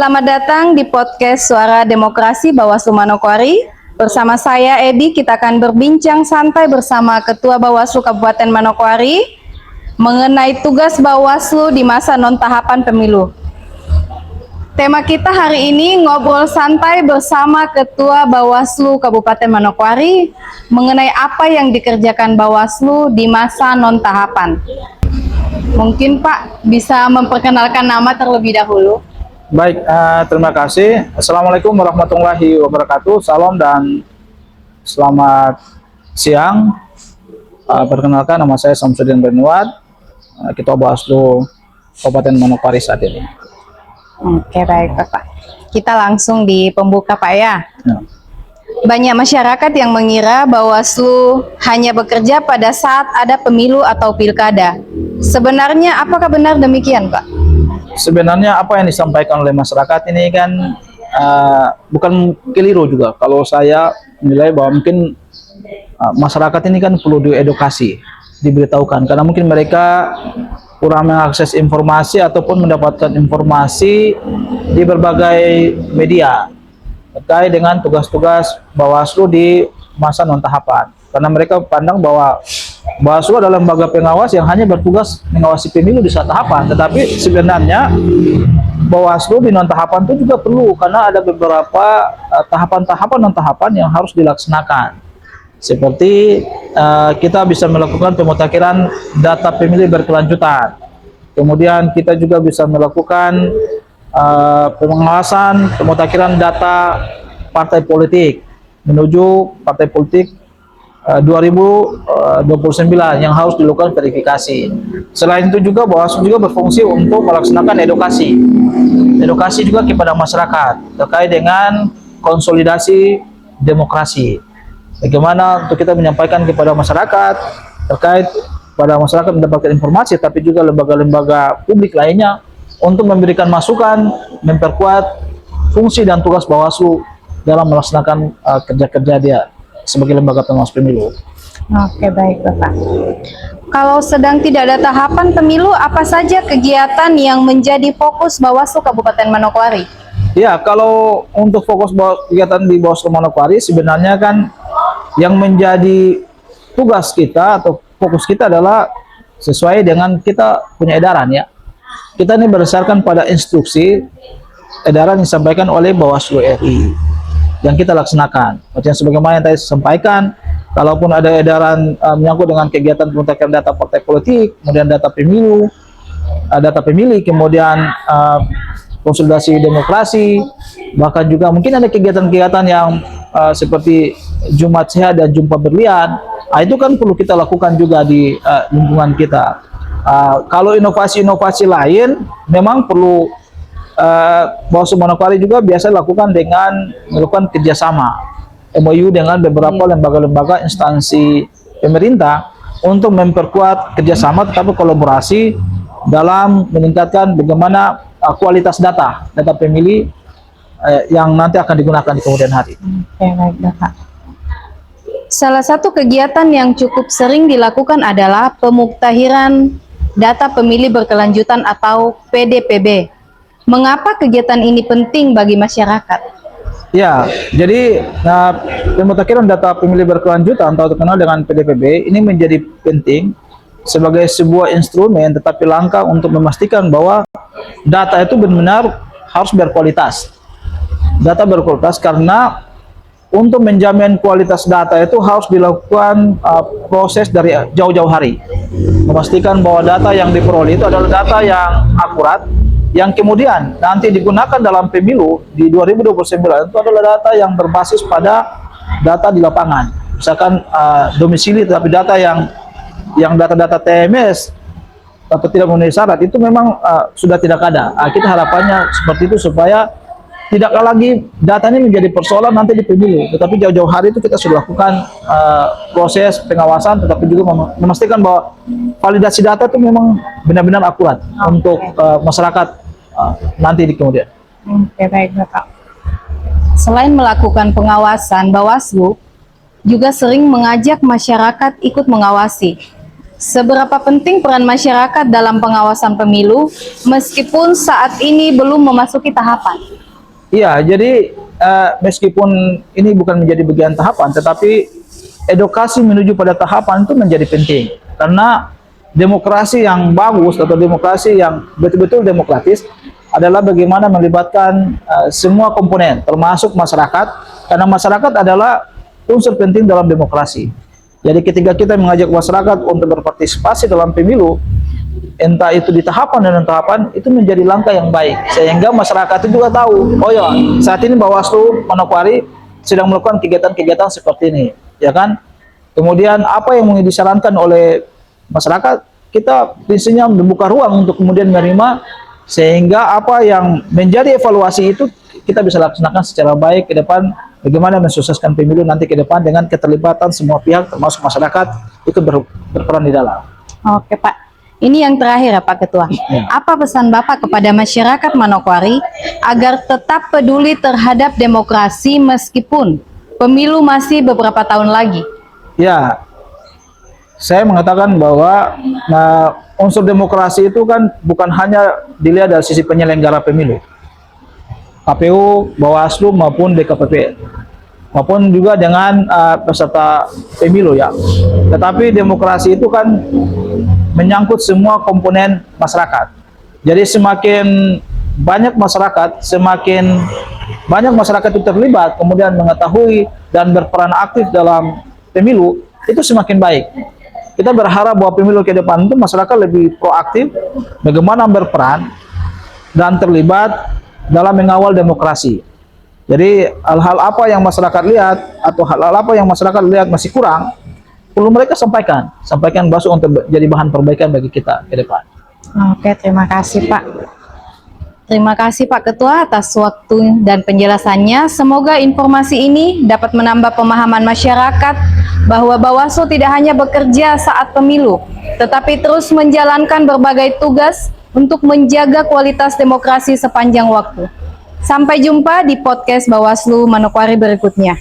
Selamat datang di podcast Suara Demokrasi Bawaslu Manokwari. Bersama saya Ebi, kita akan berbincang santai bersama Ketua Bawaslu Kabupaten Manokwari mengenai tugas Bawaslu di masa non-tahapan pemilu. Tema kita hari ini ngobrol santai bersama Ketua Bawaslu Kabupaten Manokwari mengenai apa yang dikerjakan Bawaslu di masa non-tahapan. Mungkin Pak bisa memperkenalkan nama terlebih dahulu. Baik, terima kasih. Assalamualaikum warahmatullahi wabarakatuh. Salam dan selamat siang. Perkenalkan, nama saya Samsudin Bernuat, Ketua Bawaslu Kabupaten Manokwari saat ini. Oke, baik Bapak. Kita langsung di pembuka Pak ya. Banyak masyarakat yang mengira Bawaslu hanya bekerja pada saat ada pemilu atau pilkada. Sebenarnya apakah benar demikian Pak? Sebenarnya apa yang disampaikan oleh masyarakat ini kan bukan keliru juga. Kalau saya menilai bahwa mungkin masyarakat ini kan perlu diedukasi, diberitahukan, karena mungkin mereka kurang mengakses informasi ataupun mendapatkan informasi di berbagai media terkait dengan tugas-tugas Bawaslu di masa non-tahapan. Karena mereka pandang bahwa Bawaslu adalah lembaga pengawas yang hanya bertugas mengawasi pemilu di saat tahapan, tetapi sebenarnya Bawaslu di non-tahapan itu juga perlu, karena ada beberapa tahapan-tahapan non-tahapan yang harus dilaksanakan. Seperti kita bisa melakukan pemutakhiran data pemilih berkelanjutan. Kemudian kita juga bisa melakukan pengawasan pemutakhiran data partai politik menuju partai politik 2029 yang harus dilakukan verifikasi. Selain itu juga Bawaslu juga berfungsi untuk melaksanakan edukasi juga kepada masyarakat terkait dengan konsolidasi demokrasi. Bagaimana untuk kita menyampaikan kepada masyarakat terkait pada masyarakat mendapatkan informasi, tapi juga lembaga-lembaga publik lainnya untuk memberikan masukan, memperkuat fungsi dan tugas Bawaslu dalam melaksanakan kerja-kerja dia sebagai lembaga pengawas pemilu. Oke, baik Bapak. Kalau sedang tidak ada tahapan pemilu, apa saja kegiatan yang menjadi fokus Bawaslu Kabupaten Manokwari? Ya, kalau untuk fokus kegiatan di Bawaslu Manokwari, sebenarnya kan yang menjadi tugas kita atau fokus kita adalah sesuai dengan kita punya edaran ya. Kita ini berdasarkan pada instruksi edaran yang disampaikan oleh Bawaslu RI yang kita laksanakan. Maksudnya sebagaimana yang tadi saya sampaikan, kalaupun ada edaran menyangkut dengan kegiatan pemutakhiran data partai politik, kemudian data pemilu, data pemilih, kemudian konsolidasi demokrasi, bahkan juga mungkin ada kegiatan-kegiatan yang seperti Jumat Sehat dan Jumpa Berlian, itu kan perlu kita lakukan juga di lingkungan kita. Kalau inovasi-inovasi lain memang perlu Bawaslu Manokwari juga biasa lakukan dengan melakukan kerjasama MOU dengan beberapa lembaga-lembaga instansi pemerintah untuk memperkuat kerjasama tetapi kolaborasi dalam meningkatkan bagaimana kualitas data pemilih yang nanti akan digunakan di kemudian hari. Oke, baik Bapak. Salah satu kegiatan yang cukup sering dilakukan adalah pemuktahiran data pemilih berkelanjutan atau PDPB. Mengapa kegiatan ini penting bagi masyarakat? Ya, jadi pemutakhiran data pemilih berkelanjutan atau terkenal dengan PDPB ini menjadi penting sebagai sebuah instrumen tetapi langkah untuk memastikan bahwa data itu benar-benar harus berkualitas. Data berkualitas karena untuk menjamin kualitas data itu harus dilakukan proses dari jauh-jauh hari. Memastikan bahwa data yang diperoleh itu adalah data yang akurat, yang kemudian nanti digunakan dalam pemilu di 2029 itu adalah data yang berbasis pada data di lapangan. Misalkan domisili, tapi data yang data-data TMS atau tidak memenuhi syarat itu memang sudah tidak ada. Kita harapannya seperti itu supaya tidak lagi data ini menjadi persoalan nanti di pemilu, tetapi jauh-jauh hari itu kita sudah lakukan proses pengawasan, tetapi juga memastikan bahwa validasi data itu memang benar-benar akurat untuk masyarakat nanti di kemudian. Oke, baik Bapak. Selain melakukan pengawasan, Bawaslu juga sering mengajak masyarakat ikut mengawasi. Seberapa penting peran masyarakat dalam pengawasan pemilu meskipun saat ini belum memasuki tahapan? Iya, jadi meskipun ini bukan menjadi bagian tahapan, tetapi edukasi menuju pada tahapan itu menjadi penting. Karena demokrasi yang bagus atau demokrasi yang betul-betul demokratis adalah bagaimana melibatkan semua komponen, termasuk masyarakat, karena masyarakat adalah unsur penting dalam demokrasi. Jadi ketika kita mengajak masyarakat untuk berpartisipasi dalam pemilu, entah itu di tahapan dan tahapan, itu menjadi langkah yang baik. Sehingga masyarakat itu juga tahu, oh ya, saat ini Bawaslu Manokwari sedang melakukan kegiatan-kegiatan seperti ini, ya kan? Kemudian apa yang mau disarankan oleh masyarakat, kita prinsipnya membuka ruang untuk kemudian menerima, sehingga apa yang menjadi evaluasi itu kita bisa laksanakan secara baik ke depan. Bagaimana mensukseskan pemilu nanti ke depan dengan keterlibatan semua pihak termasuk masyarakat ikut berperan di dalam. Oke Pak, ini yang terakhir ya Pak Ketua. Ya. Apa pesan Bapak kepada masyarakat Manokwari agar tetap peduli terhadap demokrasi meskipun pemilu masih beberapa tahun lagi? Ya, saya mengatakan bahwa unsur demokrasi itu kan bukan hanya dilihat dari sisi penyelenggara pemilu, KPU, Bawaslu maupun DKPP, maupun juga dengan peserta pemilu ya. Tetapi demokrasi itu kan menyangkut semua komponen masyarakat. Jadi semakin banyak masyarakat itu terlibat, kemudian mengetahui dan berperan aktif dalam pemilu, itu semakin baik. Kita berharap bahwa pemilu ke depan itu masyarakat lebih proaktif, bagaimana berperan dan terlibat dalam mengawal demokrasi. Jadi hal-hal apa yang masyarakat lihat atau hal-hal apa yang masyarakat lihat masih kurang, perlu mereka sampaikan Bawaslu untuk jadi bahan perbaikan bagi kita ke depan. Oke, terima kasih Pak. Terima kasih Pak Ketua atas waktu dan penjelasannya. Semoga informasi ini dapat menambah pemahaman masyarakat bahwa Bawaslu tidak hanya bekerja saat pemilu, tetapi terus menjalankan berbagai tugas untuk menjaga kualitas demokrasi sepanjang waktu. Sampai jumpa di podcast Bawaslu Manokwari berikutnya.